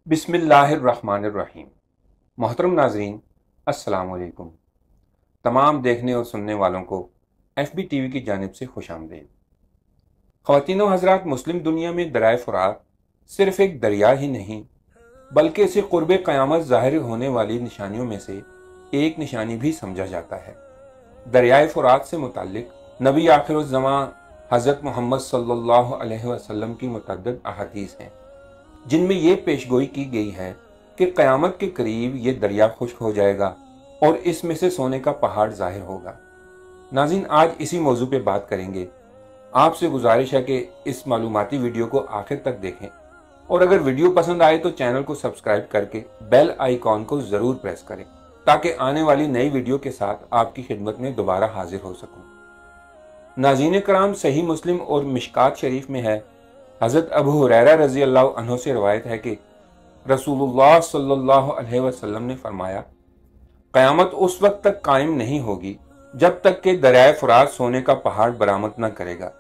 बिस्मिल्लाहिर्रहमानिर्रहीम। मोहतरम नाजरीन, अस्सलाम वालेकुम। तमाम देखने और सुनने वालों को FB TV की जानिब से खुश आमदीद। ख़वातीन व हज़रात, मुस्लिम दुनिया में दरियाए फ़ुरात सिर्फ़ एक दरिया ही नहीं बल्कि इसे क़ुर्ब क़यामत ज़ाहिर होने वाली निशानियों में से एक निशानी भी समझा जाता है। दरियाए फ़ुरात से मुताल्लिक़ नबी आखिरुज़्ज़मां हज़रत मोहम्मद सल्लल्लाहु अलैहि वसल्लम की मुतअद्दिद अहादीस हैं जिनमें ये पेशगोई की गई है कि क़यामत के करीब ये दरिया खुश्क हो जाएगा और इसमें से सोने का पहाड़ ज़ाहिर होगा। नाज़रीन, आज इसी मौजू पे बात करेंगे। आपसे गुजारिश है कि इस मालूमाती वीडियो को आखिर तक देखें और अगर वीडियो पसंद आए तो चैनल को सब्सक्राइब करके बेल आइकॉन को ज़रूर प्रेस करें ताकि आने वाली नई वीडियो के साथ आपकी खिदमत में दोबारा हाजिर हो सकूं। नाज़रीन कराम, सही मुस्लिम और मिशकात शरीफ में है, हज़रत अबू हुरैरा रज़ी अल्लाह अन्हु से रवायत है कि रसूलुल्लाह सल्लल्लाहु अलैहि वसल्लम ने फरमाया, क़यामत उस वक्त तक कायम नहीं होगी जब तक कि दरियाए फ़ुरात सोने का पहाड़ बरामद न करेगा।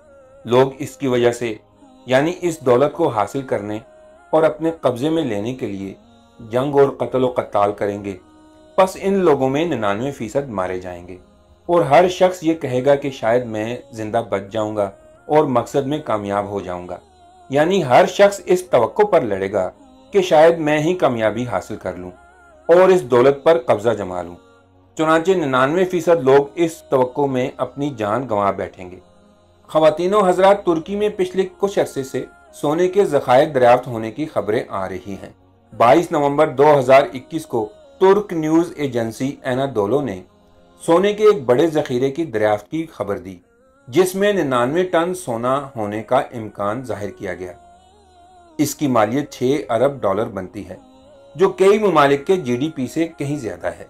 लोग इसकी वजह से यानी इस दौलत को हासिल करने और अपने कब्ज़े में लेने के लिए जंग और कत्ल व क़त्ल करेंगे। बस इन लोगों में 99% मारे जाएंगे और हर शख्स ये कहेगा कि शायद मैं जिंदा बच जाऊंगा और मकसद में कामयाब हो जाऊंगा। यानी हर शख्स इस तवक्को पर लड़ेगा कि शायद मैं ही कामयाबी हासिल कर लूं और इस दौलत पर कब्जा जमा लूं। चुनांचे 99% लोग इस तवक्को में अपनी जान गंवा बैठेंगे। ख़वातीनो हज़रात, तुर्की में पिछले कुछ अरसे से सोने के ज़खायर दरियाफ्त होने की खबरें आ रही हैं। 22 नवंबर 2021 को तुर्क न्यूज़ एजेंसी एनाडोलो ने सोने के एक बड़े ज़ख़ीरे की दरियाफ्त की खबर दी जिसमें 99 टन सोना होने का इम्कान जाहिर किया गया। इसकी मालियत 6 अरब डॉलर बनती है जो कई ममालिक के GDP से कहीं ज्यादा है।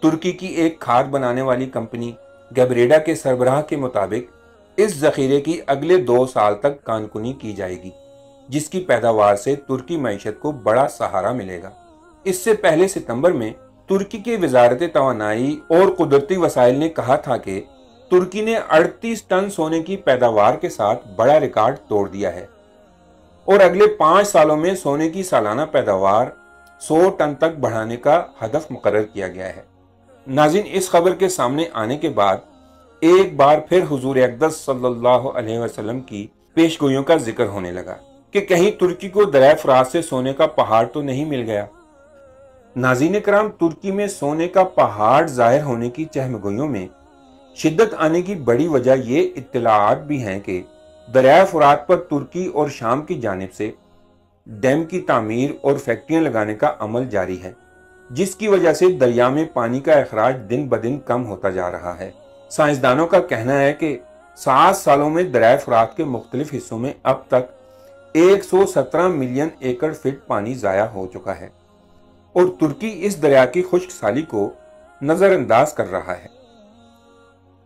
तुर्की की एक खाद बनाने वाली कंपनी गैब्रेडा के सरबराह के मुताबिक इस ज़ख़ीरे की अगले 2 साल तक कानकुनी की जाएगी जिसकी पैदावार से तुर्की मईशत को बड़ा सहारा मिलेगा। इससे पहले सितंबर में तुर्की के वजारत तवानाई और कुदरती वसाइल ने कहा था कि तुर्की ने 38 टन सोने की पैदावार के साथ बड़ा रिकॉर्ड तोड़ दिया है और अगले 5 सालों में सोने की सालाना पैदावार 100 टन तक बढ़ाने का हदफ मुकर्रर किया गया है। नाज़रीन, इस खबर के सामने आने के बाद एक बार फिर हुजूर अक़दस सल्लल्लाहु अलैहि वसल्लम की पेशगोइयों का जिक्र होने लगा कि कहीं तुर्की को दरियाए फ़ुरात से सोने का पहाड़ तो नहीं मिल गया। नाज़रीन कराम, तुर्की में सोने का पहाड़ जाहिर होने की चहमगोइयों में शिद्दत आने की बड़ी वजह ये इत्तलाआत भी हैं कि दरियाए फ़ुरात पर तुर्की और शाम की जानिब से डैम की तामीर और फैक्ट्रियां लगाने का अमल जारी है जिसकी वजह से दरिया में पानी का अखराज दिन ब दिन कम होता जा रहा है। साइंसदानों का कहना है कि 7 सालों में दरियाए फ़ुरात के मुख्तलिफ हिस्सों में अब तक 117 मिलियन एकड़ फीट पानी ज़ाया हो चुका है और तुर्की इस दरिया की खुश्क साली को नज़रअंदाज कर रहा है।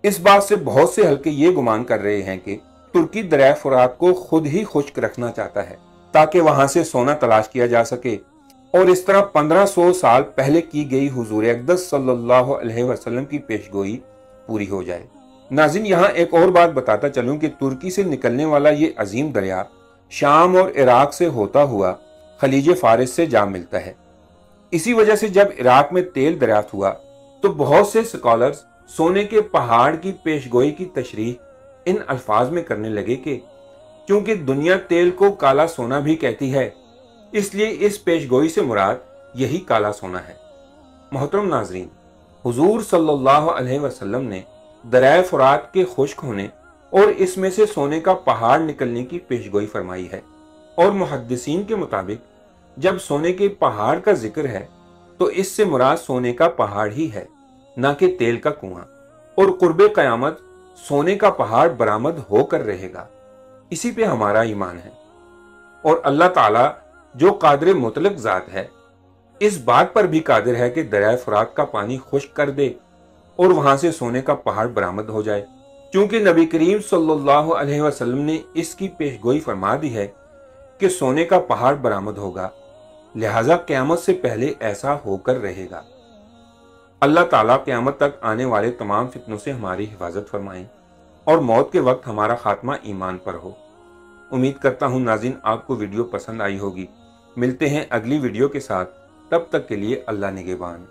इस बात से बहुत से हल्के ये गुमान कर रहे हैं कि तुर्की दरियाए फ़ुरात को खुद ही खुश्क रखना चाहता है ताकि वहां से सोना तलाश किया जा सके और इस तरह 1500 साल पहले की गई हुजूर अक़दस सल्लल्लाहु अलैहि वसल्लम की पेशगोई पूरी हो जाए। नाज़रीन, यहाँ एक और बात बताता चलूं कि तुर्की से निकलने वाला ये अजीम दरिया शाम और इराक से होता हुआ खलीज फारिस से जा मिलता है। इसी वजह से जब इराक में तेल दरियाफ्त हुआ तो बहुत से स्कॉलर्स सोने के पहाड़ की पेशगोई की तशरीह इन अल्फाज में करने लगे कि क्योंकि दुनिया तेल को काला सोना भी कहती है इसलिए इस पेशगोई से मुराद यही काला सोना है। मोहतरम नाजरीन, हुजूर सल्लल्लाहु अलैहि वसल्लम ने दरियाए फ़ुरात के खुश्क होने और इसमें से सोने का पहाड़ निकलने की पेशगोई फरमाई है और मुहद्दिसीन के मुताबिक जब सोने के पहाड़ का जिक्र है तो इससे मुराद सोने का पहाड़ ही है, न कि तेल का कुआं, और क़ुर्बे क़यामत सोने का पहाड़ बरामद होकर रहेगा। इसी पे हमारा ईमान है और अल्लाह ताला जो कादिर मुतलक ज़ात है इस बात पर भी कादिर है कि दरियाए फ़ुरात का पानी खुश्क कर दे और वहां से सोने का पहाड़ बरामद हो जाए। क्योंकि नबी करीम सल्लल्लाहु अलैहि वसल्लम ने इसकी पेशगोई फरमा दी है कि सोने का पहाड़ बरामद होगा, लिहाजा क़यामत से पहले ऐसा होकर रहेगा। अल्लाह ताला क़यामत तक आने वाले तमाम फितनों से हमारी हिफाजत फरमाएं और मौत के वक्त हमारा खात्मा ईमान पर हो। उम्मीद करता हूँ नाज़रीन आपको वीडियो पसंद आई होगी। ملتے ہیں اگلی ویڈیو کے ساتھ، تب تک کے لیے اللہ نگہبان۔